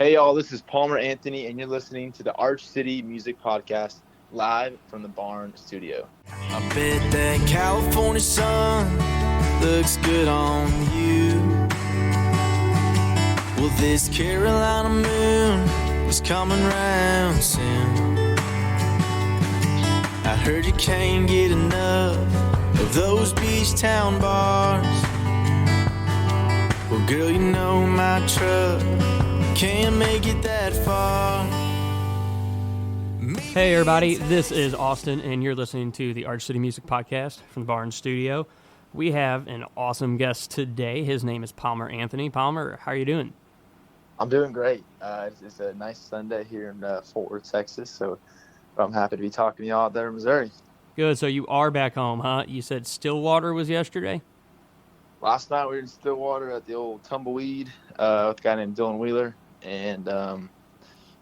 Hey y'all, this is Palmer Anthony, and you're listening to the Arch City Music Podcast live from the Barn Studio. I bet that California sun looks good on you. Well, this Carolina moon is coming round soon. I heard you can't get enough of those beach town bars. Well, girl, you know my truck can't make it that far. Hey everybody, this is Austin, and you're listening to the Arch City Music Podcast from the Barn Studio. We have an awesome guest today. His name is Palmer Anthony. Palmer, how are you doing? I'm doing great. It's a nice Sunday here in Fort Worth, Texas, so I'm happy to be talking to y'all out there in Missouri. Good, so you are back home, huh? You said Stillwater was yesterday? Last night we were in Stillwater at the old Tumbleweed with a guy named Dylan Wheeler, and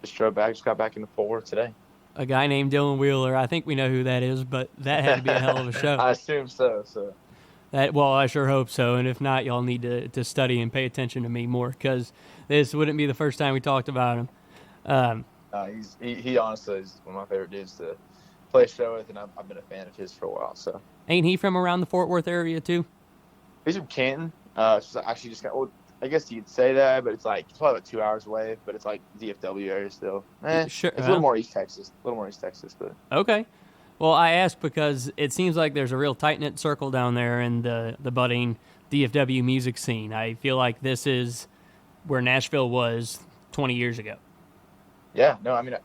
just got back into Fort Worth today. A guy named Dylan Wheeler. I think we know who that is, but that had to be a hell of a show. I assume so. Well, I sure hope so, and if not, y'all need to study and pay attention to me more, because this wouldn't be the first time we talked about him. He honestly is one of my favorite dudes to play a show with, and I've been a fan of his for a while. So, ain't he from around the Fort Worth area too? He's from Canton. Actually, just got. Well, I guess you could say that, but it's probably about 2 hours away. But it's like DFW area still. Sure, it's a little more East Texas. But okay. Well, I asked because it seems like there's a real tight-knit circle down there in the budding DFW music scene. I feel like this is where Nashville was 20 years ago. Yeah, no, I mean,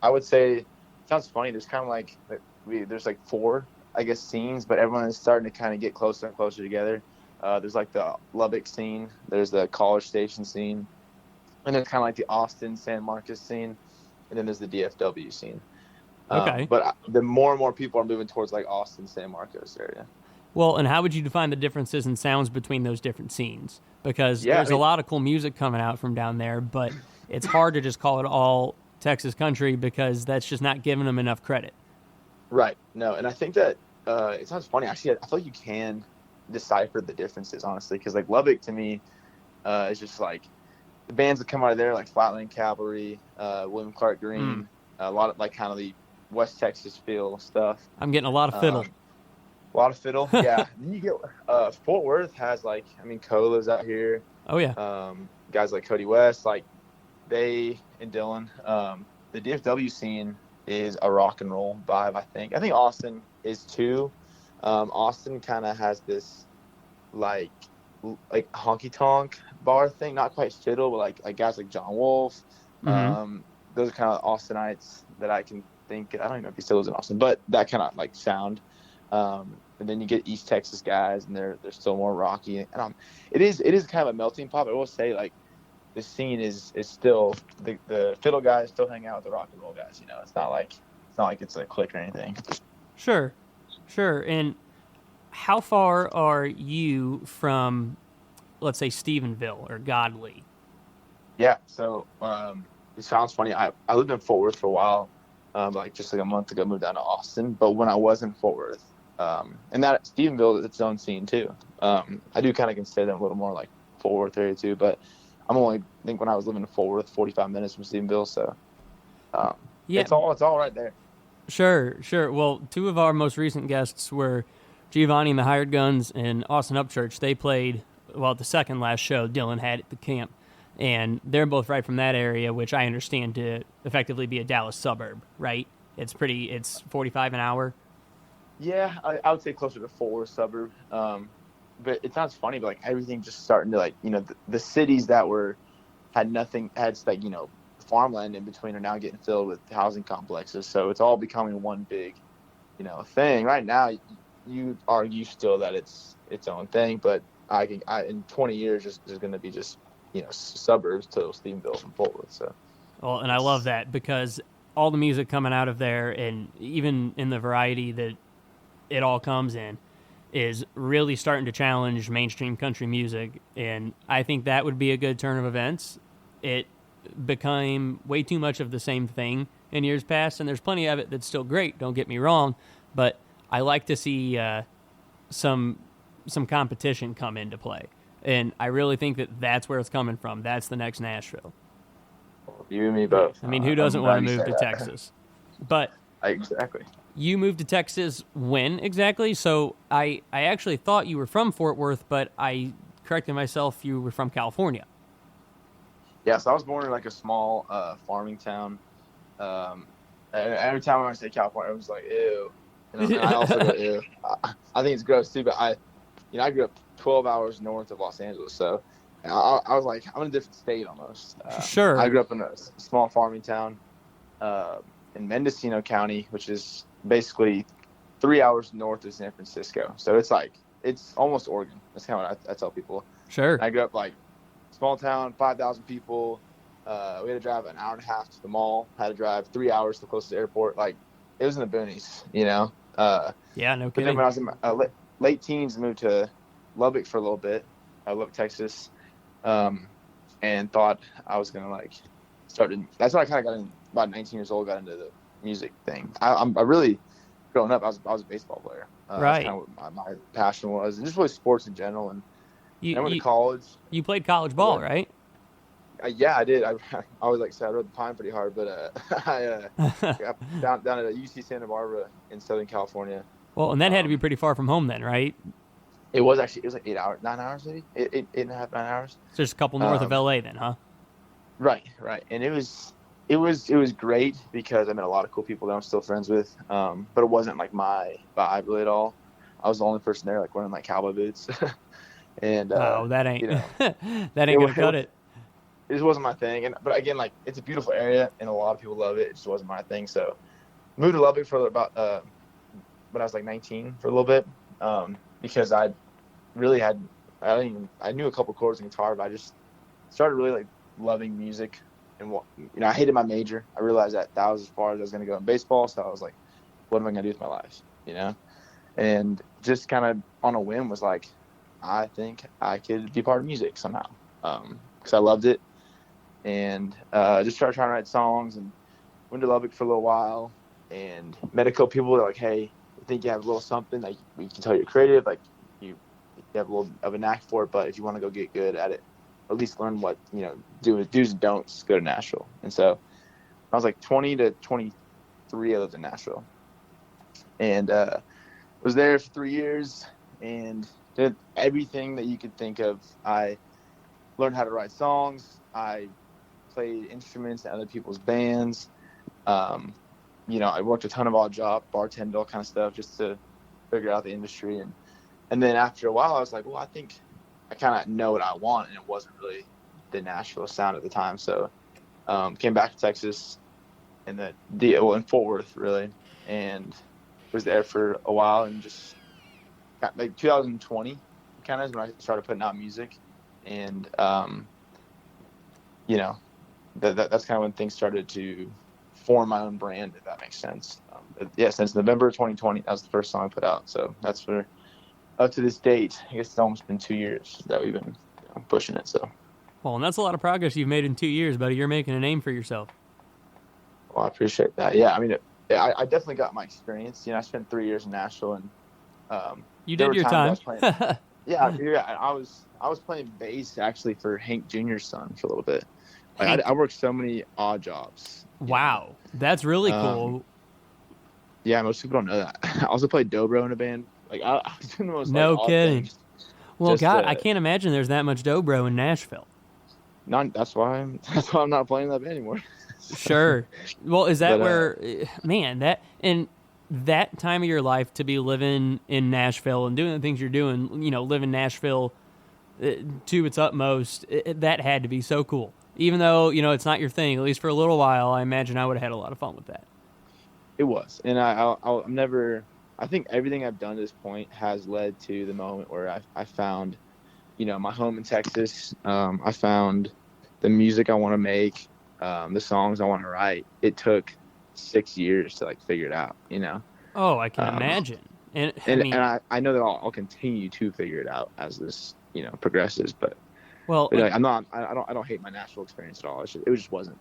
I would say, it sounds funny, there's kind of like, there's like four, I guess, scenes, but everyone is starting to kind of get closer and closer together. There's like the Lubbock scene, there's the College Station scene, and there's kind of like the Austin, San Marcos scene, and then there's the DFW scene. Okay. But the more and more people are moving towards like Austin, San Marcos area. Well, and how would you define the differences in sounds between those different scenes? Because there's a lot of cool music coming out from down there, but it's hard to just call it all Texas country because that's just not giving them enough credit. Right. No, and I think that it sounds funny. Actually, I feel like you can decipher the differences, honestly, because like Lubbock to me is just like the bands that come out of there, like Flatland Cavalry, William Clark Green, a lot of like kind of the West Texas feel stuff. I'm getting a lot of fiddle. A lot of fiddle, yeah. Then you get Fort Worth has Cole lives out here. Oh yeah. Guys like Cody West, like they and Dylan. The DFW scene is a rock and roll vibe. I think Austin is too. Austin kind of has this like honky tonk bar thing, not quite fiddle, but like guys like John Wolfe. Mm-hmm. Those are kind of Austinites that I can think. I don't even know if he still lives in Austin, but that kind of like sound. And then you get East Texas guys, and they're still more rocky. And it is kind of a melting pot. But I will say, like, the scene is still the fiddle guys still hang out with the rock and roll guys. You know, it's not like it's a clique or anything. Sure. And how far are you from, let's say, Stephenville or Godley? Yeah. So it sounds funny. I lived in Fort Worth for a while. Just a month ago, moved down to Austin. But when I was in Fort Worth, and that Stephenville is its own scene too. I do kind of consider them a little more like Fort Worth area too, but I'm only, I think when I was living in Fort Worth, 45 minutes from Stephenville, so it's all right there. Sure. Well, two of our most recent guests were Giovanni and the Hired Guns and Austin Upchurch. They played, at the second last show Dylan had at the camp, and they're both right from that area, which I understand to effectively be a Dallas suburb, right? It's 45 an hour. Yeah, I would say closer to Fort Worth suburb. But it sounds funny, but like everything just starting to the cities that had farmland in between are now getting filled with housing complexes. So it's all becoming one big, thing. Right now, you argue still that it's its own thing, but in 20 years, there's going to be just suburbs to Stephenville from Fort Worth. So. Well, and I love that because all the music coming out of there, and even in the variety that it all comes in, is really starting to challenge mainstream country music, and I think that would be a good turn of events. It became way too much of the same thing in years past, and there's plenty of it that's still great, don't get me wrong, but I like to see some competition come into play, and I really think that that's where it's coming from. That's the next Nashville. You and me both. I mean, who doesn't I'm want to glad you move said to that. Texas? But Exactly. you moved to Texas when exactly? So I actually thought you were from Fort Worth, but I corrected myself. You were from California. Yeah, so I was born in like a small farming town. And every time I say California, I was like, ew. And I also go, ew. I think it's gross too, but I grew up 12 hours north of Los Angeles, so I was like, I'm in a different state almost. I Sure. grew up in a small farming town in Mendocino County, which is basically 3 hours north of San Francisco. So it's almost Oregon. That's kind of what I tell people. Sure. And I grew up like small town, 5,000 people. We had to drive an hour and a half to the mall. Had to drive 3 hours to the closest airport. Like, it was in the boonies, Yeah, no But then kidding. when I was in my late teens, I moved to Lubbock for a little bit, Lubbock, Texas, and thought I was gonna that's when I kind of got in. About 19 years old, got into the music thing. I really, growing up, I was a baseball player. Right. That's kind of what my passion was, and just really sports in general. And I went to You college. you played college ball, Yeah. right? Yeah, I did. I was like, I rode the pine pretty hard, but I got down at UC Santa Barbara in Southern California. Well, and that had to be pretty far from home then, right? It was like 8 hours, 9 hours, maybe eight and a half, 9 hours. So just a couple north of LA then, huh? Right. And it was great because I met a lot of cool people that I'm still friends with. But it wasn't like my vibe really at all. I was the only person there like wearing like cowboy boots. And Oh, that ain't that ain't gonna cut it. It just wasn't my thing. But again, like, it's a beautiful area and a lot of people love it. It just wasn't my thing. So moved to Lubbock for about when I was like 19 for a little bit. Because I really I knew a couple chords on guitar, but I just started really like loving music. And I hated my major. I realized that was as far as I was going to go in baseball. So I was like, what am I going to do with my life? And just kind of on a whim was like, I think I could be part of music somehow. Because I loved it. And just started trying to write songs and went to Lubbock for a little while and met a couple people that were like, hey, I think you have a little something. Like, we can tell you're creative. Like, you have a little of a knack for it. But if you want to go get good at it, or at least learn what, do's and don'ts, go to Nashville. And so I was like 20 to 23, I lived in Nashville. And was there for 3 years and did everything that you could think of. I learned how to write songs. I played instruments in other people's bands. I worked a ton of odd jobs, bartender, all kind of stuff, just to figure out the industry. And then after a while, I was like, well, I think I kind of know what I want, and it wasn't really the Nashville sound at the time. So came back to Texas in Fort Worth, really, and was there for a while, and just got like 2020 kind of is when I started putting out music. And that's kind of when things started to form my own brand, if that makes sense. Since November 2020, that was the first song I put out. So that's for up to this date. I guess it's almost been 2 years that we've been pushing it. So, well, and that's a lot of progress you've made in 2 years, buddy. You're making a name for yourself. well, I appreciate that. Yeah, I mean, I definitely got my experience. I spent 3 years in Nashville, and you did your time. I was playing bass actually for Hank Jr.'s son for a little bit. Like, I worked so many odd jobs. Wow, that's really cool. Yeah, most people don't know that. I also played dobro in a band. Like, I was doing the most no odd kidding. things. Well, God, I can't imagine there's that much dobro in Nashville. That's why I'm not playing that band anymore. Sure. Well, is that that time of your life to be living in Nashville and doing the things you're doing, living Nashville to its utmost, that had to be so cool. Even though, it's not your thing, at least for a little while, I imagine I would have had a lot of fun with that. It was. And I'm never, I think everything I've done to this point has led to the moment where I found, my home in Texas. I found the music I want to make, the songs I want to write. It took 6 years to figure it out, Oh, I can imagine. And I know that I'll continue to figure it out as this, progresses, but well, I don't hate my Nashville experience at all. It just wasn't,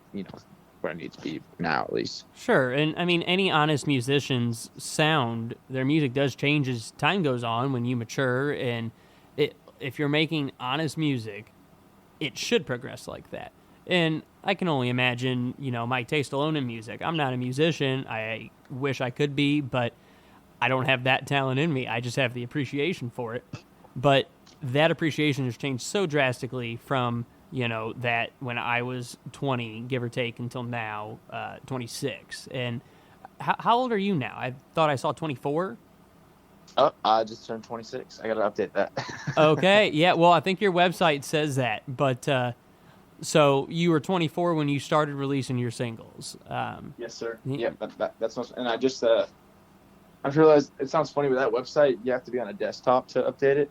where I need to be now, at least. Sure. And I mean, any honest musician's sound, their music does change as time goes on when you mature. And if you're making honest music, it should progress like that. And I can only imagine, my taste alone in music. I'm not a musician. I wish I could be, but I don't have that talent in me. I just have the appreciation for it. But that appreciation has changed so drastically from, that when I was 20, give or take, until now, 26. And how old are you now? I thought I saw 24. Oh, I just turned 26. I got to update that. Okay. Yeah. Well, I think your website says that. But so you were 24 when you started releasing your singles. Yes, sir. Yeah, that's what, and I just I realized it sounds funny, but that website, you have to be on a desktop to update it.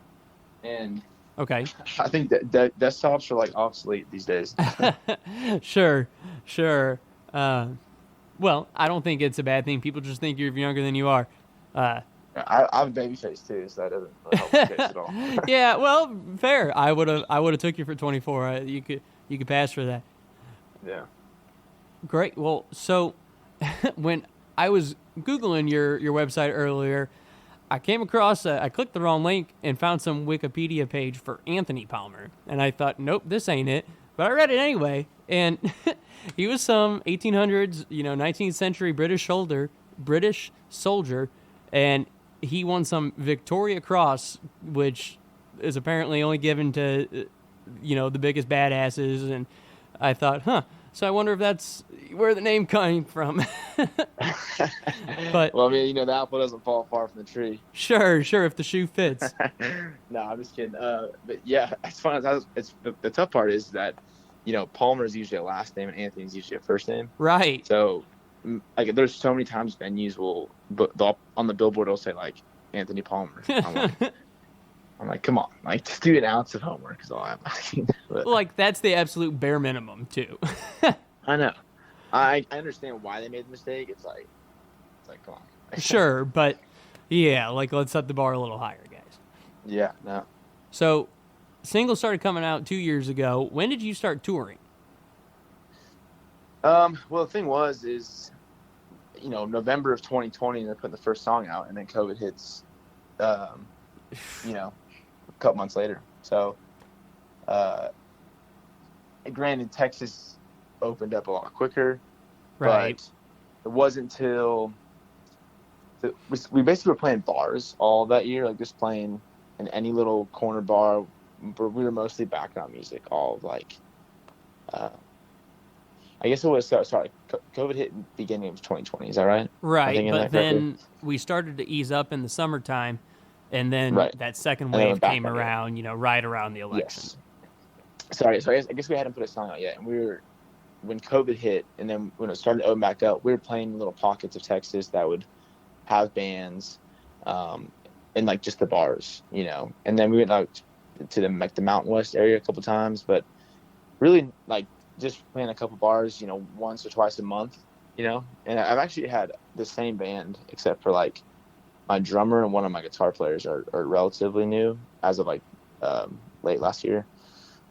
And Okay. I think that desktops are like obsolete these days. Sure. Well, I don't think it's a bad thing. People just think you're younger than you are. I have a baby face too, so that doesn't really help my case at all. Yeah, well, fair. I would have took you for 24. You could pass for that. Yeah. Great. Well, so when I was Googling your website earlier, I came across, I clicked the wrong link and found some Wikipedia page for Anthony Palmer. And I thought, nope, this ain't it. But I read it anyway. And he was some 1800s, 19th century British soldier. And he won some Victoria Cross, which is apparently only given to, the biggest badasses. And I thought, so I wonder if that's where the name came from. But well, I mean, the apple doesn't fall far from the tree. Sure, if the shoe fits. No, I'm just kidding. But yeah, it's fun. It's the tough part is that, Palmer is usually a last name and Anthony is usually a first name. Right. So, like, there's so many times venues will, on the billboard, it'll say like Anthony Palmer. I'm like, come on, like, just do an ounce of homework is all I'm asking. But, like, that's the absolute bare minimum too. I know. I understand why they made the mistake. It's like, come on. Sure, but yeah, like, let's set the bar a little higher, guys. Yeah, no. So, singles started coming out 2 years ago. When did you start touring? Well, the thing is, November of 2020, they're putting the first song out, and then COVID hits, a couple months later. So, granted, Texas opened up a lot quicker, right? But it wasn't until we basically were playing bars all that year, like just playing in any little corner bar. But we were mostly background music, all like, I guess it was sorry. COVID hit in the beginning of 2020. Is that right? Right, but then we started to ease up in the summertime, and then that second wave came around. Right around the election. Yes. Sorry, so I guess we hadn't put a song out yet, and when COVID hit, and then when it started to open back up, we were playing little pockets of Texas that would have bands, and like just the bars, and then we went out to the Mountain West area a couple times, but really like just playing a couple bars, once or twice a month, and I've actually had the same band except for like my drummer and one of my guitar players are relatively new as of like late last year,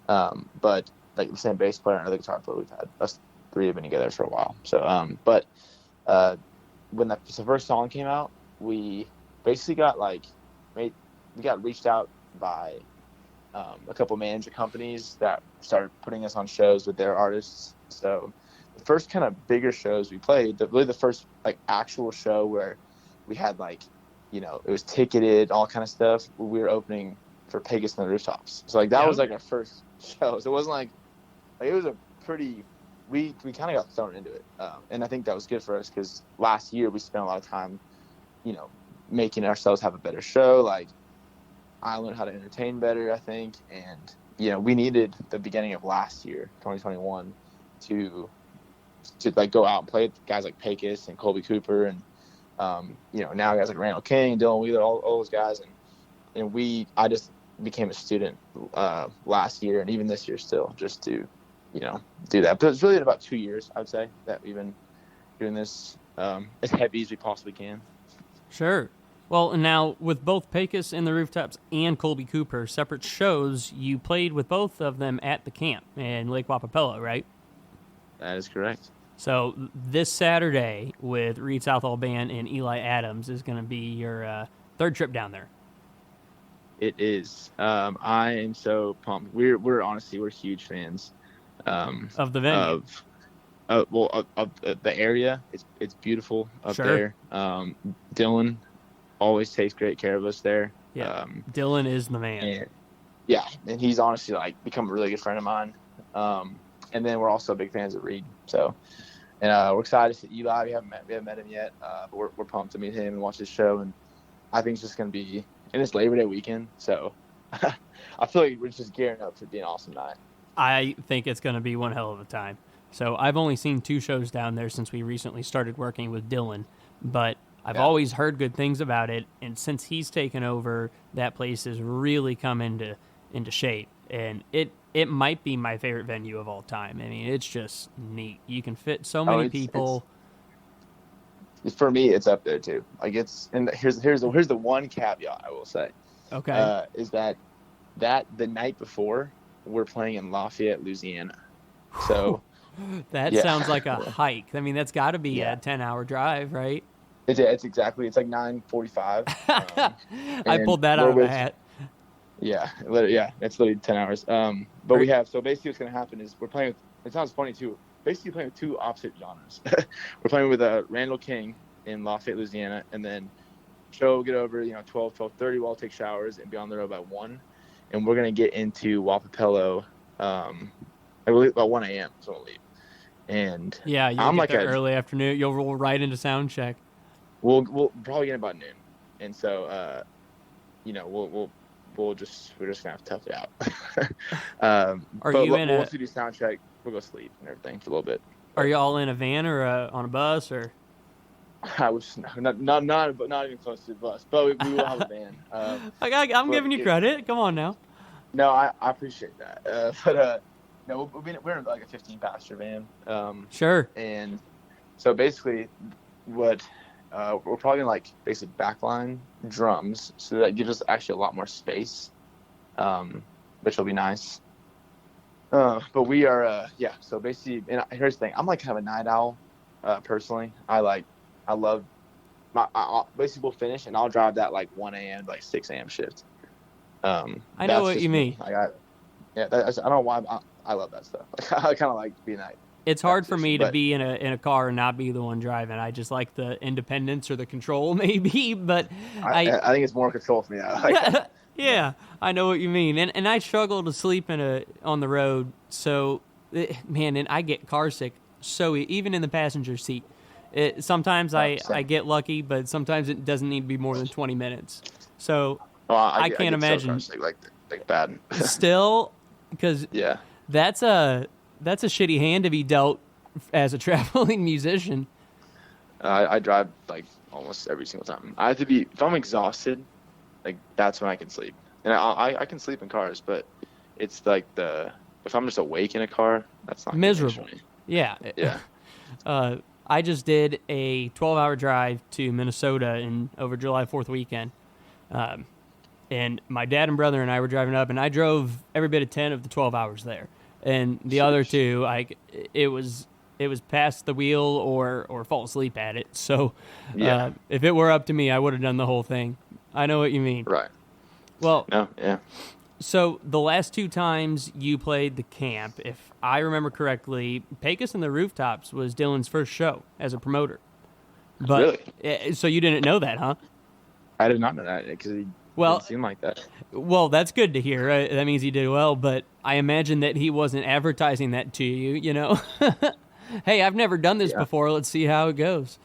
but like the same bass player and another guitar player, we've had us three have been together for a while. So but when the first song came out, we basically got reached out by a couple manager companies that started putting us on shows with their artists. So the first kind of bigger shows we played, really the first like actual show where we had like, it was ticketed, all kind of stuff. We were opening for Pegasus and the Rooftops. So like that was like our first show. So it wasn't like it was a pretty, we kind of got thrown into it. And I think that was good for us because last year we spent a lot of time, making ourselves have a better show. Like, I learned how to entertain better, I think, and we needed the beginning of last year, 2021, to like go out and play with guys like Pecos and Colby Cooper, and now guys like Randall King and Dylan Wheeler, all those guys, and I just became a student last year and even this year still, just to do that. But it's really been about 2 years, I'd say, that we've been doing this as heavy as we possibly can. Sure. Well, now, with both Pecos and the Rooftops and Colby Cooper, separate shows, you played with both of them at the camp in Lake Wapapello, right? That is correct. So this Saturday with Reed Southall Band and Eli Adams is going to be your third trip down there. It is. I am so pumped. We're honestly, we're huge fans Of the venue. Of the area. It's beautiful up Sure. there. Dylan always takes great care of us there. Yeah. Dylan is the man. And, yeah, and he's honestly like become a really good friend of mine. And then we're also big fans of Reed. So, and we're excited to see Eli. We haven't met him yet, but we're pumped to meet him and watch his show. And I think it's just gonna be, and it's Labor Day weekend, so I feel like we're just gearing up to be an awesome night. I think it's going to be one hell of a time. So I've only seen 2 shows down there since we recently started working with Dylan, but I've always heard good things about it. And since he's taken over, that place has really come into shape. And it might be my favorite venue of all time. I mean, it's just neat. You can fit so many people. For me, it's up there too. Like and here's the one caveat I will say. Okay. Is that the night before we're playing in Lafayette, Louisiana. So that sounds like a hike. I mean, that's got to be a 10-hour drive, right? It's like 9:45. I pulled that out of a hat. Yeah, it's literally 10 hours. But we have, so basically what's going to happen is we're playing with, it sounds funny too, basically playing with 2 opposite genres. We're playing with Randall King in Lafayette, Louisiana, and then show will get over, 12:30, we'll all take showers and be on the road by 1. And we're going to get into Wapapello, I believe about 1 a.m. So we'll leave. And yeah, you'll get there early afternoon. You'll roll right into sound check. We'll probably get about noon. And so, we're just gonna have to tough it out. Once we do sound check, we'll go sleep and everything for a little bit. Are you all in a van or on a bus or? I was not even close to the bus, but we will have a van. I'm giving you credit. Come on now. No, I appreciate that. No, we're in like a 15-passenger van. Sure. And so basically, what we're probably gonna basically backline drums, so that gives us actually a lot more space, which will be nice. But we are, so basically, and here's the thing, I'm kind of a night owl, personally. I love basically we'll finish and I'll drive that 1 a.m. 6 a.m. shift. I know what you mean. I don't know why I love that stuff. I kind of like being night. It's hard for me to be in a car and not be the one driving. I just like the independence or the control, maybe. But I think it's more control for me. Yeah, I know what you mean. And I struggle to sleep on the road. So, man, and I get car sick. So even in the passenger seat, sometimes I get lucky, but sometimes it doesn't need to be more than 20 minutes. So I can't imagine. So like bad. Still, because that's a shitty hand to be dealt as a traveling musician. I drive almost every single time. I have to be, if I'm exhausted, that's when I can sleep. And I can sleep in cars, but it's if I'm just awake in a car, that's not miserable. Yeah. Yeah. I just did a 12-hour drive to Minnesota over July 4th weekend. And my dad and brother and I were driving up, and I drove every bit of 10 of the 12 hours there. And the other 2, it was past the wheel or fall asleep at it. So if it were up to me, I would have done the whole thing. I know what you mean. Right. Well, no, yeah. So the last 2 times you played the camp, if I remember correctly, Pecos and the Rooftops was Dylan's first show as a promoter. But, really? So you didn't know that, huh? I did not know that because he didn't seem like that. Well, that's good to hear. That means he did well, but I imagine that he wasn't advertising that to you, Hey, I've never done this before. Let's see how it goes.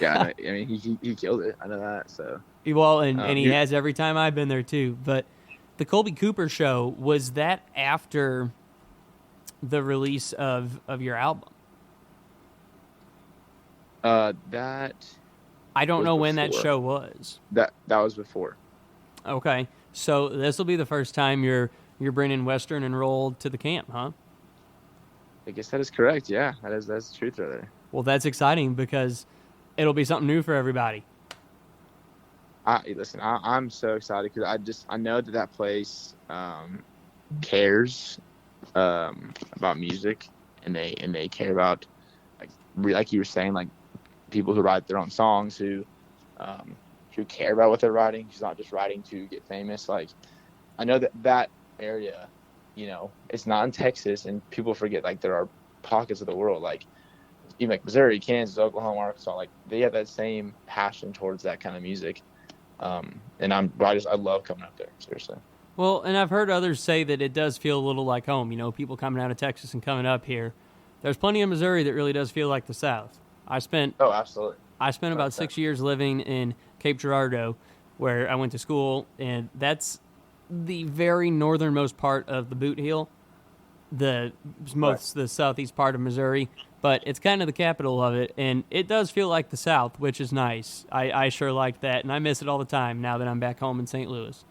Yeah, I mean, he killed it. I know that, so. Well, and he has every time I've been there, too. But the Colby Cooper show, was that after the release of your album? That... I don't know when that show was. That was before. Okay, so this will be the first time you're bringing Western and roll to the camp, huh? I guess that is correct. Yeah, that's the truth right there. Well, that's exciting because it'll be something new for everybody. Listen, I'm so excited because I know that place cares about music, and they care about like you were saying, people who write their own songs who care about what they're writing. Who's not just writing to get famous. I know that area it's not in Texas, and people forget like there are pockets of the world, like even like Missouri, Kansas, Oklahoma, Arkansas, like they have that same passion towards that kind of music. And I love coming up there, seriously. Well, and I've heard others say that it does feel a little like home. People coming out of Texas and coming up here. There's plenty of Missouri that really does feel like the South. Oh, absolutely. I spent about 6 years living in Cape Girardeau, where I went to school, and that's the very northernmost part of the Boot Heel, the southeast part of Missouri, but it's kind of the capital of it, and it does feel like the South, which is nice. I sure like that, and I miss it all the time now that I'm back home in St. Louis.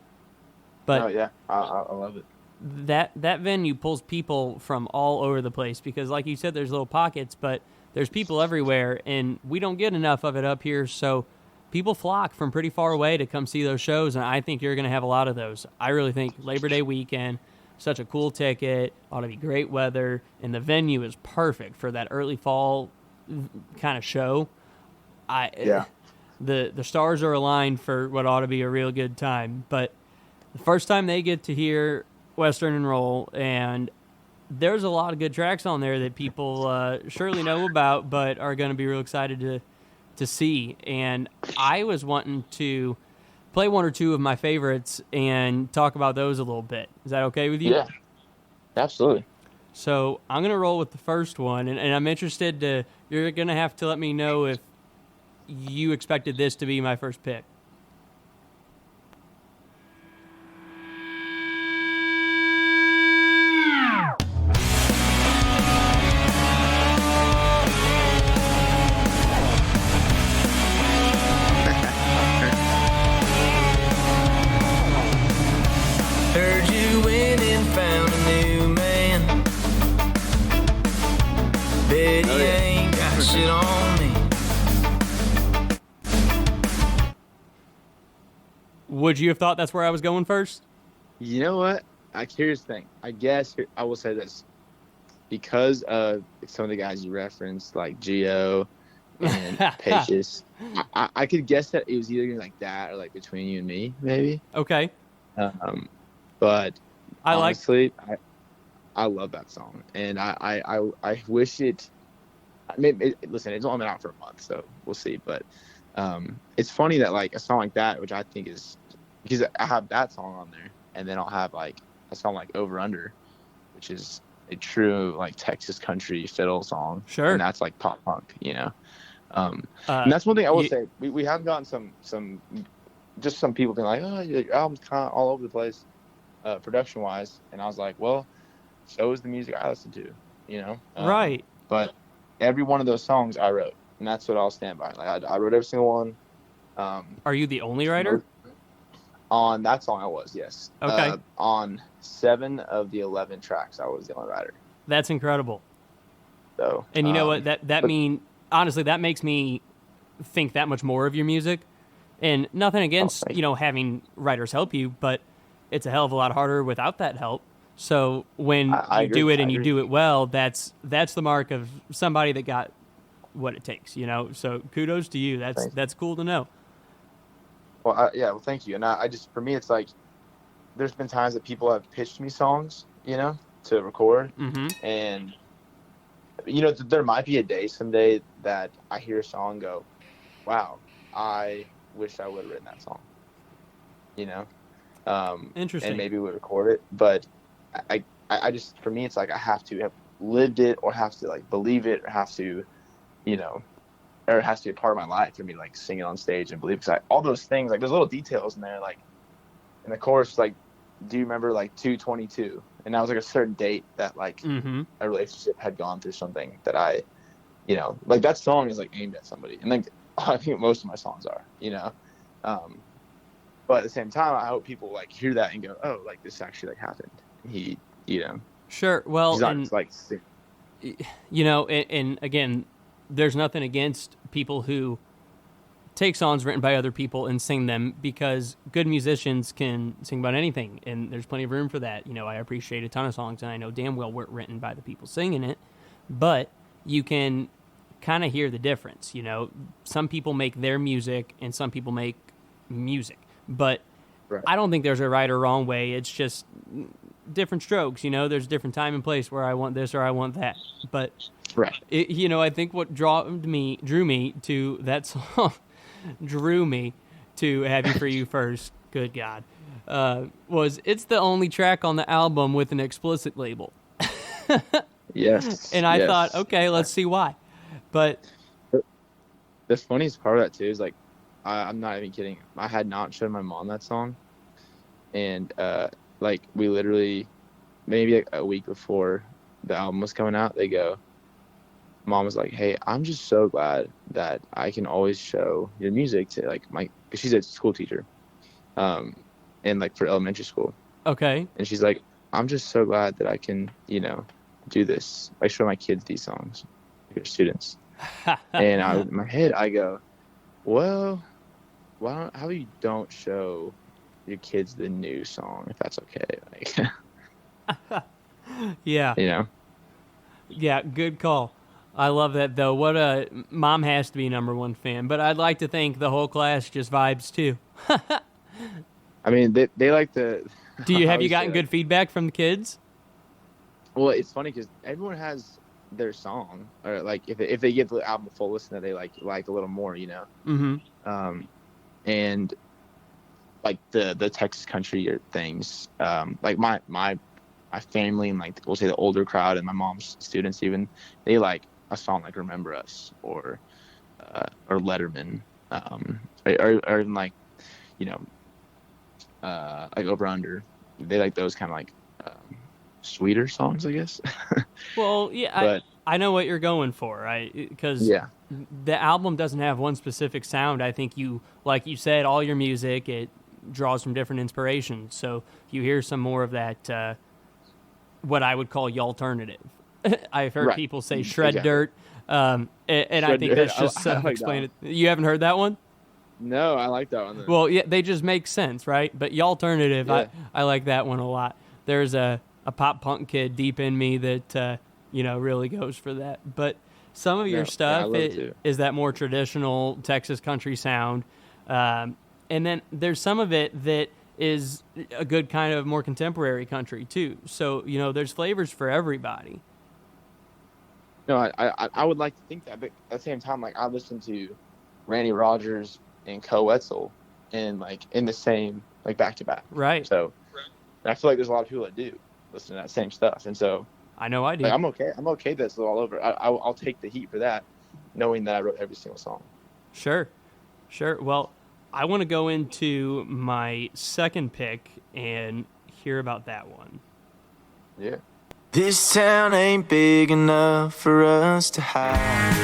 But oh yeah, I love it. That venue pulls people from all over the place because, like you said, there's little pockets, but there's people everywhere, and we don't get enough of it up here, so people flock from pretty far away to come see those shows, and I think you're going to have a lot of those. I really think Labor Day weekend, such a cool ticket, ought to be great weather, and the venue is perfect for that early fall kind of show. The stars are aligned for what ought to be a real good time, but the first time they get to hear Western and Roll, and there's a lot of good tracks on there that people surely know about, but are going to be real excited to see. And I was wanting to play one or two of my favorites and talk about those a little bit. Is that okay with you? Yeah, absolutely. So I'm going to roll with the first one, and I'm interested you're going to have to let me know if you expected this to be my first pick. Heard you went and found a new man. Bet he ain't got shit on me. Would you have thought that's where I was going first? You know what? Here's the thing. I guess I will say this. Because of some of the guys you referenced, like Gio and Pages, I could guess that it was either like that or like Between You and Me, maybe. Okay. But I honestly, I love that song, and I wish it. Listen, it's only been out for a month, so we'll see. But it's funny that like a song like that, which I think is because I have that song on there, and then I'll have like a song like Over Under, which is a true like Texas country fiddle song. Sure. And that's like pop punk, and that's one thing I will say. We have gotten some people being like, oh, your album's kind of all over the place, production wise, and I was like, well, so is the music I listen to, right. But every one of those songs I wrote, and that's what I'll stand by. Like I wrote every single one. Are you the only writer? On that song, I was, yes. Okay. On 7 of the 11 tracks, I was the only writer. That's incredible. So, and you know what? Honestly, that makes me think that much more of your music. And nothing against, having writers help you, but it's a hell of a lot harder without that help. So when I you agree. do it and you do it well, that's the mark of somebody that got what it takes, So kudos to you. That's cool to know. Well, well, thank you. And I just, for me, it's like, there's been times that people have pitched me songs, to record. Mm-hmm. And, there might be a day someday that I hear a song and go, wow, I wish I would have written that song, Interesting. And maybe we record it. But I just, for me, it's like I have to have lived it or have to like believe it or have to, or it has to be a part of my life for me to like sing it on stage and believe it. Because all those things, like there's little details in there, like in the chorus, like, do you remember like 2/22? And that was like a certain date that like mm-hmm. a relationship had gone through something that I, like that song is like aimed at somebody. And like, I think most of my songs are, but at the same time, I hope people like hear that and go, oh, like this actually like happened. And he, Sure. Well, he's not and, just, like, and again, there's nothing against people who take songs written by other people and sing them because good musicians can sing about anything, and there's plenty of room for that. I appreciate a ton of songs, and I know damn well weren't written by the people singing it, but you can kind of hear the difference. Some people make their music, and some people make music, but right. I don't think there's a right or wrong way. It's just different strokes. There's different time and place where I want this or I want that. But Right. I think what drew me to that song, drew me to Happy for You First. Good God, was it's the only track on the album with an explicit label. Yes. And I yes. thought, okay, let's see why. But the funniest part of that too is like, I'm not even kidding. I had not shown my mom that song, and like we literally, maybe like a week before the album was coming out, Mom was like, "Hey, I'm just so glad that I can always show your music to like cause she's a school teacher, and like for elementary school. Okay. And she's like, I'm just so glad that I can, do this. I show my kids these songs, your students." And in my head, I go, well, how about you don't show your kids the new song if that's okay? Like, yeah. Yeah, good call. I love that though. Mom has to be number one fan, but I'd like to think the whole class just vibes too. I mean, they like the. Have you gotten good feedback from the kids? Well, it's funny because everyone has their song, or like if they give the album a full listen, that they like a little more, Mm-hmm. And like the Texas country things, like my family and like we'll say the older crowd and my mom's students even, they like a song like Remember Us or Letterman, or even like like Over Under. They like those kind of like sweeter songs, I guess. Well, yeah, but I know what you're going for, right? Because the album doesn't have one specific sound. I think like you said, all your music, it draws from different inspirations. So you hear some more of that, what I would call the alternative. I've heard people say shred dirt, and I think that's just self-explanatory. You haven't heard that one? No, I like that one. Then. Well, yeah, they just make sense, right? But the alternative, I like that one a lot. There's a pop punk kid deep in me that really goes for that. But some of your stuff is that more traditional Texas country sound, and then there's some of it that is a good kind of more contemporary country too. So there's flavors for everybody. No, I would like to think that, but at the same time, like I listen to Randy Rogers and Co Wetzel and like in the same like back to back. Right. So I feel like there's a lot of people that do listen to that same stuff, and so I know I do. Like, I'm okay that it's all over. I'll take the heat for that, knowing that I wrote every single song. Sure. Well, I want to go into my second pick and hear about that one. Yeah. This town ain't big enough for us to hide.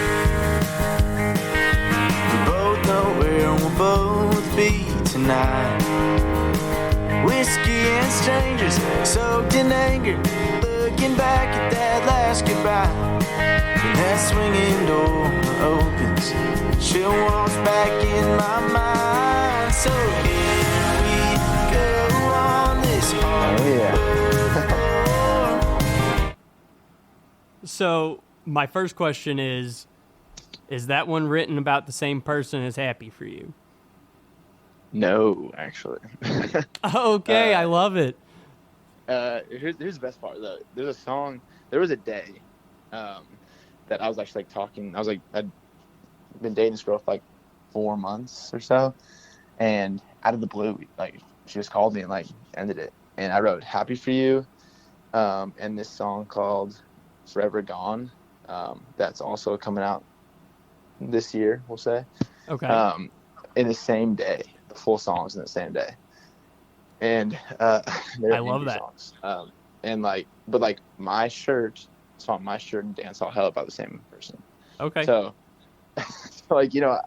We both know where we'll both be tonight. Whiskey and strangers, soaked in anger, looking back at that last goodbye. When that swinging door opens, she'll walk back in my mind. So here we go on this hard So my first question is that one written about the same person as Happy for You? No, actually. Okay, I love it. Here's the best part though. There was a day that I was actually like talking. I'd been dating this girl for like 4 months or so, and out of the blue, like she just called me and like ended it. And I wrote Happy for You, and this song called Forever Gone. That's also coming out this year, we'll say. Okay. In the same day, the full songs in the same day. And I love that. Songs. And but my shirt and Dance All Hell about the same person. Okay. So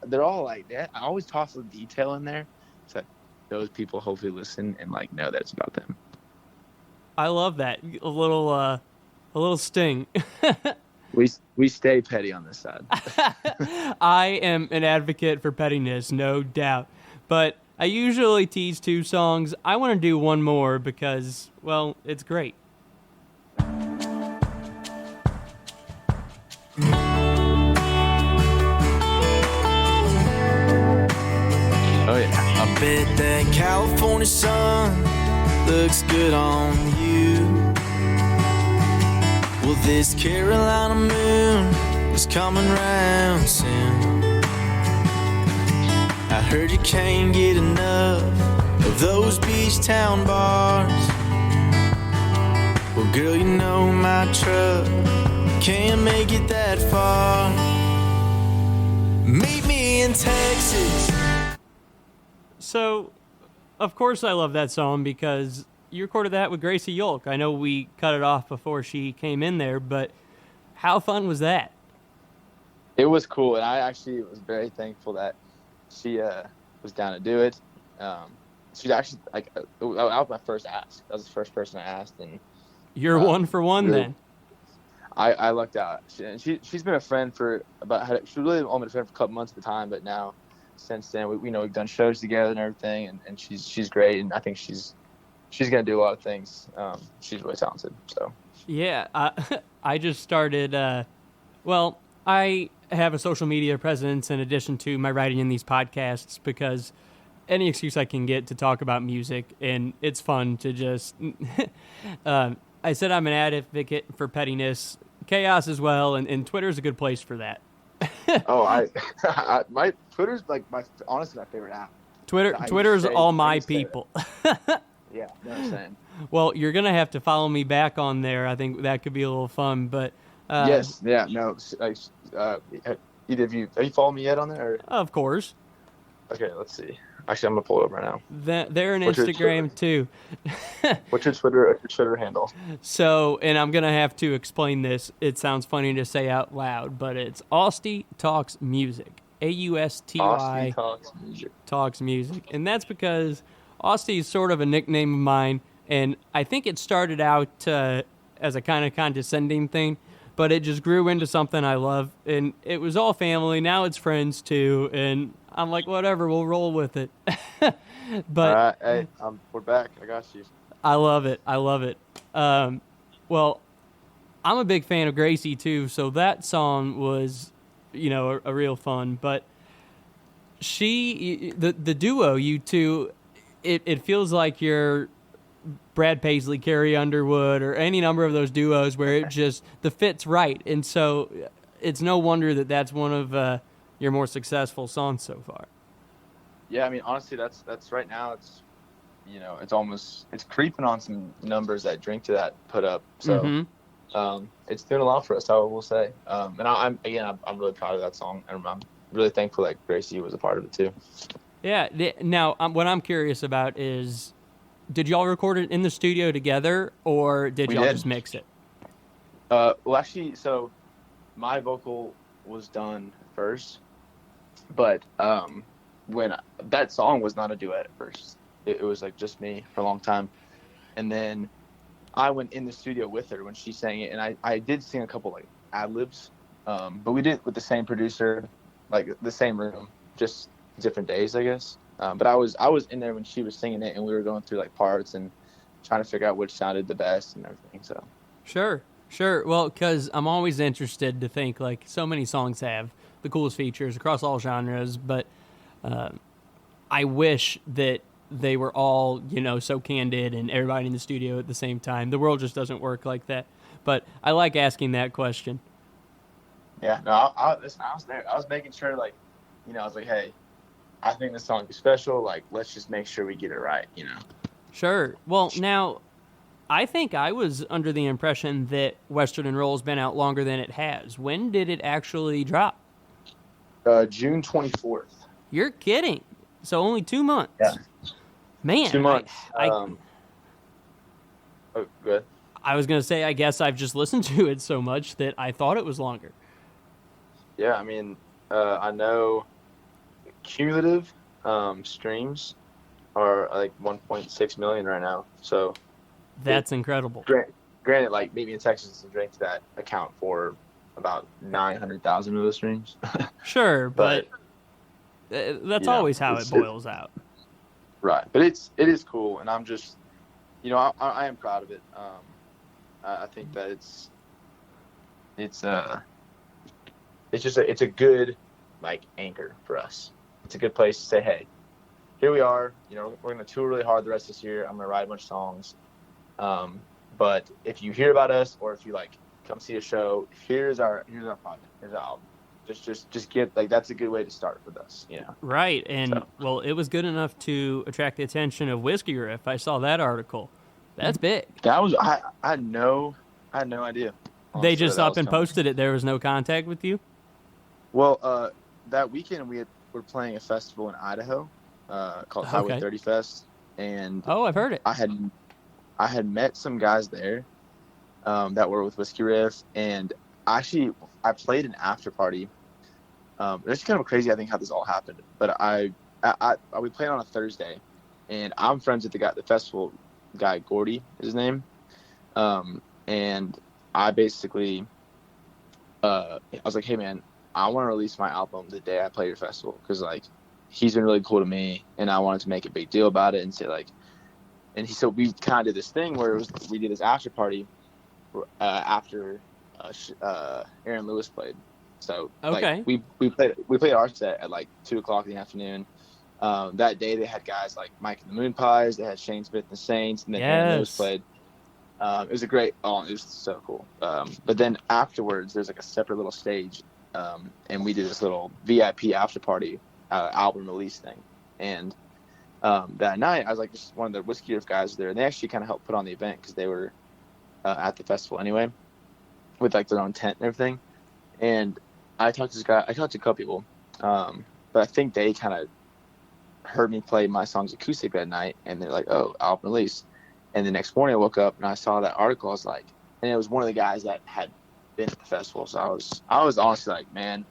they're all like that. I always toss a detail in there so those people hopefully listen and like know that it's about them. I love that. A little sting. We stay petty on this side. I am an advocate for pettiness, no doubt. But I usually tease 2 songs. I want to do one more because, well, it's great. Oh yeah. I bet that California sun looks good on you. Well, this Carolina moon is coming round soon. I heard you can't get enough of those beach town bars. Well, girl, you know my truck can't make it that far. Meet me in Texas. So, of course I love that song because you recorded that with Gracie Yolk. I know we cut it off before she came in there, but how fun was that? It was cool, and I actually was very thankful that she was down to do it. She's actually, like, that was my first ask. That was the first person I asked, and You're one for one really, then. I lucked out. She's been a friend for she's really only been a friend for a couple months at the time, but now since then we've done shows together and everything, and she's great, and I think she's gonna do a lot of things. She's really talented. So yeah, I just started. I have a social media presence in addition to my writing in these podcasts because any excuse I can get to talk about music, and it's fun to just. I said I'm an advocate for pettiness, chaos as well, and Twitter's a good place for that. My Twitter's honestly my favorite app. Twitter's all my people. Yeah, you know what I'm saying. Well, you're gonna have to follow me back on there. I think that could be a little fun. But yes, yeah, no. Either of you have you followed me yet on there? Or? Of course. Okay, let's see. Actually, I'm gonna pull it up right now. They're an Instagram too. What's your Twitter handle? So, and I'm gonna have to explain this. It sounds funny to say out loud, but it's Austy Talks Music. AUSTY Talks Music, and that's because Austy is sort of a nickname of mine, and I think it started out as a kind of condescending thing, but it just grew into something I love, and it was all family. Now it's friends too, and I'm like, whatever, we'll roll with it. But hey, we're back. I got you. I love it. Well, I'm a big fan of Gracie too, so that song was, a real fun. But the duo, you two, it feels like you're Brad Paisley, Carrie Underwood, or any number of those duos where it just the fit's right, and so it's no wonder that that's one of your more successful songs so far. Yeah, I mean, honestly, that's right now. It's it's creeping on some numbers that Drink to That put up. So it's doing a lot for us, I will say. And I'm really proud of that song, and I'm really thankful that Gracie was a part of it too. Yeah. Now, what I'm curious about is, did y'all record it in the studio together, or did y'all just mix it? Well, actually, so my vocal was done first, but when that song was not a duet at first, it was like just me for a long time, and then I went in the studio with her when she sang it, and I did sing a couple like ad libs, but we did it with the same producer, like the same room, just different days, I guess. But I was in there when she was singing it, and we were going through like parts and trying to figure out which sounded the best and everything. So Sure. Well, because I'm always interested to think, like, so many songs have the coolest features across all genres, but I wish that they were all, so candid and everybody in the studio at the same time. The world just doesn't work like that. But I like asking that question. Yeah, no, listen, I was there. I was making sure, like, I was like, hey, I think this song is special. Like, let's just make sure we get it right, Sure. Well, now, I think I was under the impression that Western and Roll's been out longer than it has. When did it actually drop? June 24th. You're kidding. So only 2 months. Yeah. Man. 2 months. Oh, good. I was going to say, I guess I've just listened to it so much that I thought it was longer. Yeah, I mean, I know cumulative streams are like 1.6 million right now. So that's incredible. Granted, like Meet Me in Texas and Drink to That account for about 900,000 of those streams. Sure, but that's always how it boils out. Right, but it is cool, and I'm just, I am proud of it. I think that it's a good like anchor for us. It's a good place to say, hey, here we are. We're going to tour really hard the rest of this year. I'm going to write a bunch of songs. But if you hear about us, or if you like come see a show. Here's our project. Here's our album. Just get like that's a good way to start with us, you know. Right, and So. well, it was good enough to attract the attention of Whiskey Riff. I saw that article. That's big. That was I had no idea. They Honestly, just that up was and coming. posted it. There was no contact with you? Well, that weekend we were playing a festival in Idaho called Highway 30 Fest, and Oh, I've heard it. I had met some guys there that were with Whiskey Riff, and actually I played an after party. It's kind of crazy, I think, how this all happened. But we played on a Thursday, and I'm friends with the festival guy, Gordy is his name, and I basically I was like, hey man, I want to release my album the day I play your festival, because like he's been really cool to me, and I wanted to make a big deal about it and say like, and so we kind of did this thing where we did this after party after Aaron Lewis played. So Okay. like we played our set at like 2:00 in the afternoon. That day they had guys like Mike and the Moon Pies, they had Shane Smith and the Saints, and then Aaron Lewis played. It was it was so cool. But then afterwards there's like a separate little stage, and we did this little VIP after party album release thing. And that night I was like, just one of the Whiskey Riff guys there, and they actually kind of helped put on the event because they were at the festival anyway, with like their own tent and everything. And I talked to this guy. I talked to a couple people, but I think they kind of heard me play my songs acoustic that night, and they're like, "Oh, album release." And the next morning I woke up and I saw that article. I was like, and it was one of the guys that had been at the festival. So I was honestly like, man,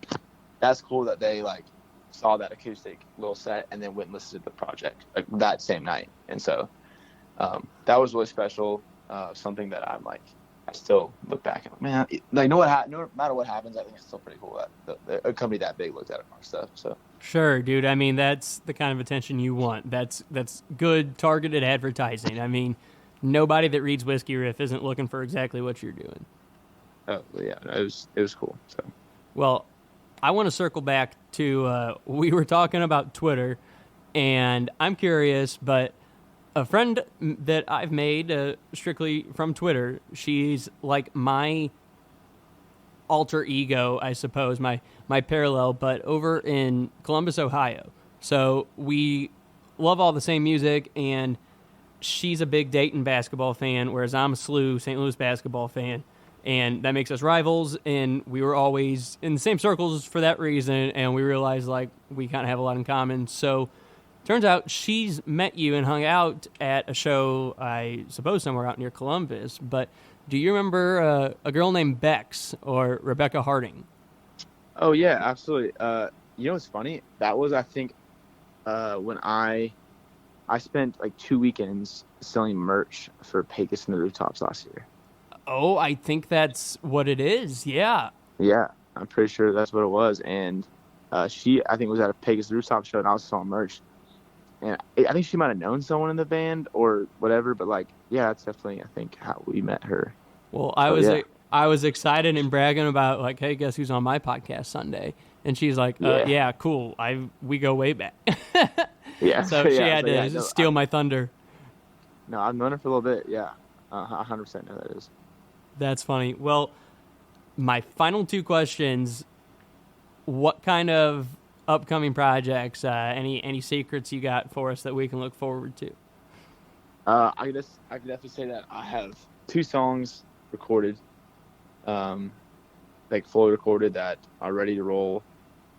that's cool that they like saw that acoustic little set and then went and listened to the project like that same night. And so that was really special. Something that I'm like, I still look back and man, like no matter what happens, I think it's still pretty cool that a company that big looked at our stuff. So Sure, dude. I mean, that's the kind of attention you want. That's good targeted advertising. I mean, nobody that reads Whiskey Riff isn't looking for exactly what you're doing. oh yeah, it was cool. So Well, I want to circle back to we were talking about Twitter, and I'm curious, but a friend that I've made strictly from Twitter, she's like my alter ego, I suppose, my parallel, but over in Columbus, Ohio. So we love all the same music, and she's a big Dayton basketball fan, whereas I'm a SLU, St. Louis basketball fan, and that makes us rivals, and we were always in the same circles for that reason, and we realized, like, we kind of have a lot in common. So turns out she's met you and hung out at a show, I suppose somewhere out near Columbus, but do you remember a girl named Bex or Rebecca Harding? oh yeah, absolutely. You know what's funny? That was, I think, when I spent like 2 weekends selling merch for Pecos and the Rooftops last year. Oh, I think that's what it is. Yeah. Yeah, I'm pretty sure that's what it was. And she, I think, was at a Pecos Rooftop show, and I was selling merch. And I think she might have known someone in the band or whatever, but like, yeah, that's definitely, I think, how we met her. Well, yeah. I was excited and bragging about, like, hey, guess who's on my podcast Sunday? And she's like, yeah, cool. We go way back. Yeah. So she had to steal my thunder. No, I've known her for a little bit. Yeah, 100% know that is. That's funny. Well, my final two questions: what kind of upcoming projects? Any secrets you got for us that we can look forward to? I can definitely say that I have 2 songs recorded, like fully recorded, that are ready to roll.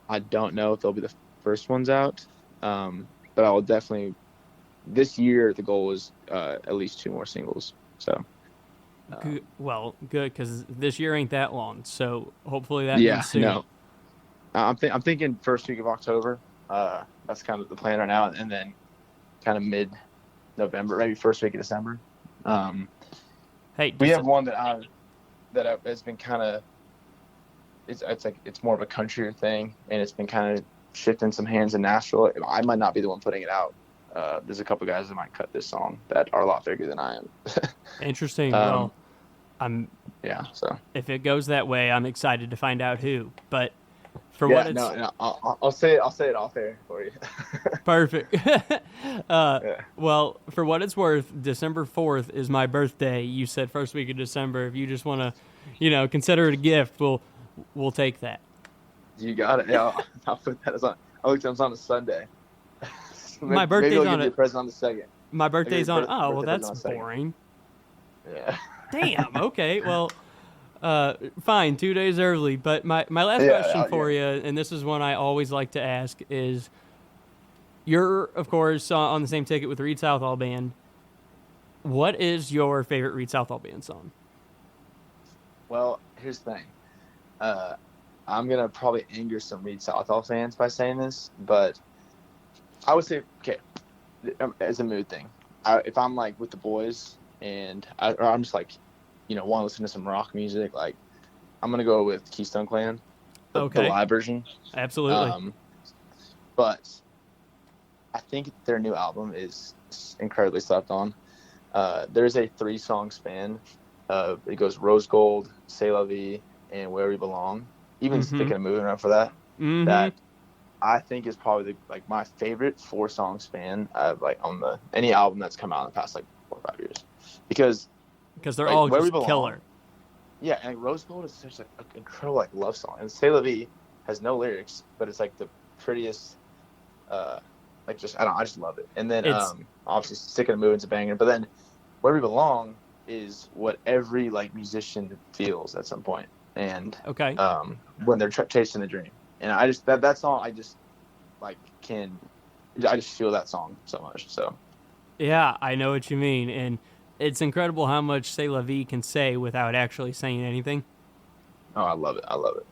I don't know if they'll be the first ones out, but I will definitely. This year, the goal is at least 2 more singles. So. Good, well, good, because this year ain't that long. So hopefully that means soon. No. I'm thinking first week of October. That's kind of the plan right now, and then kind of mid-November, maybe first week of December. Hey, we have one that has been kind of. It's more of a country thing, and it's been kind of shifting some hands in Nashville. I might not be the one putting it out. There's a couple guys that might cut this song that are a lot bigger than I am. Interesting. Well, So if it goes that way, I'm excited to find out who. But For Yeah, what it's no, I'll say it off air for you. perfect. Yeah. Well, for what it's worth, December 4th is my birthday. You said first week of December. If you just want to, consider it a gift, we'll take that. You got it. Yeah, I'll put that as on. I looked at it on a Sunday. My Maybe birthday's I'll on give you it. a present on the second. My birthday's on. birthday Oh, well, present's that's on the second. boring. Yeah. Damn. Okay. Well, fine. 2 days early. But my last Yeah, question for yeah. you, and this is one I always like to ask, is you're, of course, on the same ticket with Reed Southall Band. What is your favorite Reed Southall Band song? Well, here's the thing. I'm gonna probably anger some Reed Southall fans by saying this, but I would say, okay, as a mood thing, if I'm like with the boys and I'm just like, want to listen to some rock music, like I'm gonna go with Keystone Clan, the live version. Absolutely. But I think their new album is incredibly slept on. There's a 3-song span. It goes Rose Gold, C'est La Vie, and Where We Belong. Even sticking a moving around for that. Mm-hmm. That I think is probably my favorite 4-song span on any album that's come out in the past 4 or 5 years, because they're all Where We just Belong, killer. Yeah, and Rose Gold is such an incredible love song, and C'est La Vie has no lyrics, but it's the prettiest. I just love it. And then obviously Sticking a Moving's a banger, but then Where We Belong is what every musician feels at some point, and when they're chasing the dream. And I just that song I just I just feel that song so much. So yeah, I know what you mean, and it's incredible how much C'est La Vie can say without actually saying anything. Oh, I love it.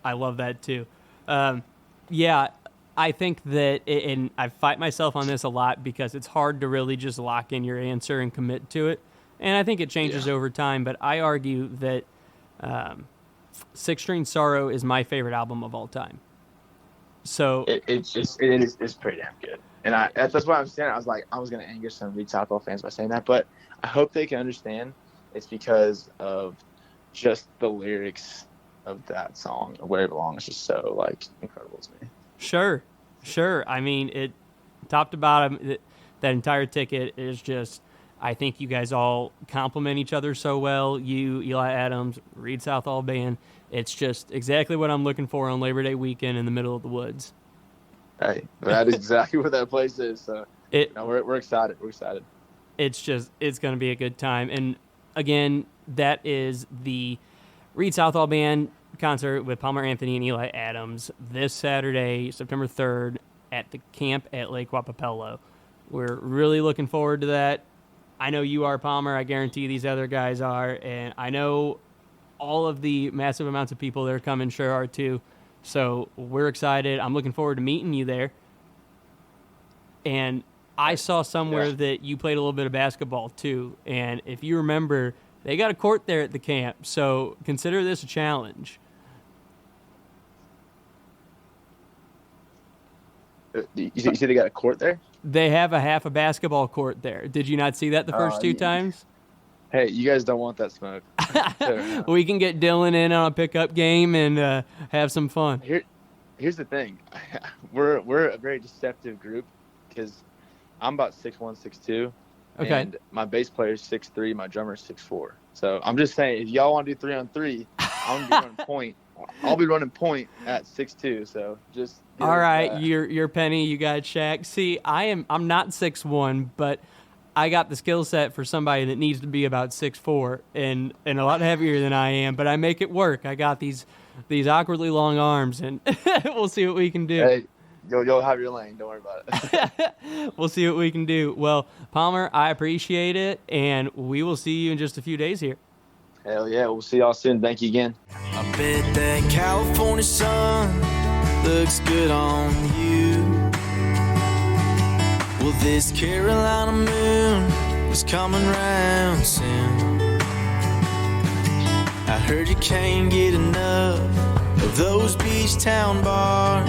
I love that too. Yeah, I think that, and I fight myself on this a lot because it's hard to really just lock in your answer and commit to it. And I think it changes over time, but I argue that Six String Sorrow is my favorite album of all time. So it's pretty damn good. And that's what I'm saying. I was going to anger some Reed Southall fans by saying that, but I hope they can understand it's because of just the lyrics of that song, Where It Belongs, is just so incredible to me. Sure. I mean, it top to bottom, that entire ticket is just, I think you guys all complement each other so well. You, Eli Adams, Reed Southall Band. It's just exactly what I'm looking for on Labor Day weekend in the middle of the woods. Hey, that is exactly what that place is. So we're excited. We're excited. It's going to be a good time. And again, that is the Reed Southall Band concert with Palmer Anthony and Eli Adams this Saturday, September 3rd at the camp at Lake Wapapello. We're really looking forward to that. I know you are, Palmer. I guarantee these other guys are. And I know all of the massive amounts of people that are coming sure are too. So we're excited. I'm looking forward to meeting you there. And I saw somewhere that you played a little bit of basketball too. And if you remember, they got a court there at the camp. So consider this a challenge. You said they got a court there? They have a half a basketball court there. Did you not see that the first 2 times? Hey, you guys don't want that smoke. We can get Dylan in on a pickup game and have some fun. Here's the thing. We're a very deceptive group because I'm about 6'1", 6'2", and my bass player is 6'3", my drummer is 6'4". So I'm just saying, if y'all want to do 3-on-3, I'm gonna be running point. I'll be running point at 6'2". So just all right. You're Penny. You got Shaq. See, I'm not 6'1", but I got the skill set for somebody that needs to be about 6'4" and a lot heavier than I am. But I make it work. I got these awkwardly long arms, and we'll see what we can do. Hey, you'll have your lane. Don't worry about it. We'll see what we can do. Well, Palmer, I appreciate it, and we will see you in just a few days here. Hell yeah. We'll see y'all soon. Thank you again. I bet that California sun looks good on you. Well, this Carolina moon is coming round soon. I heard you can't get enough of those beach town bars.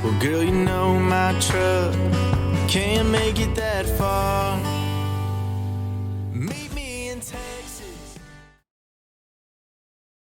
Well, girl, you know my truck can't make it that far.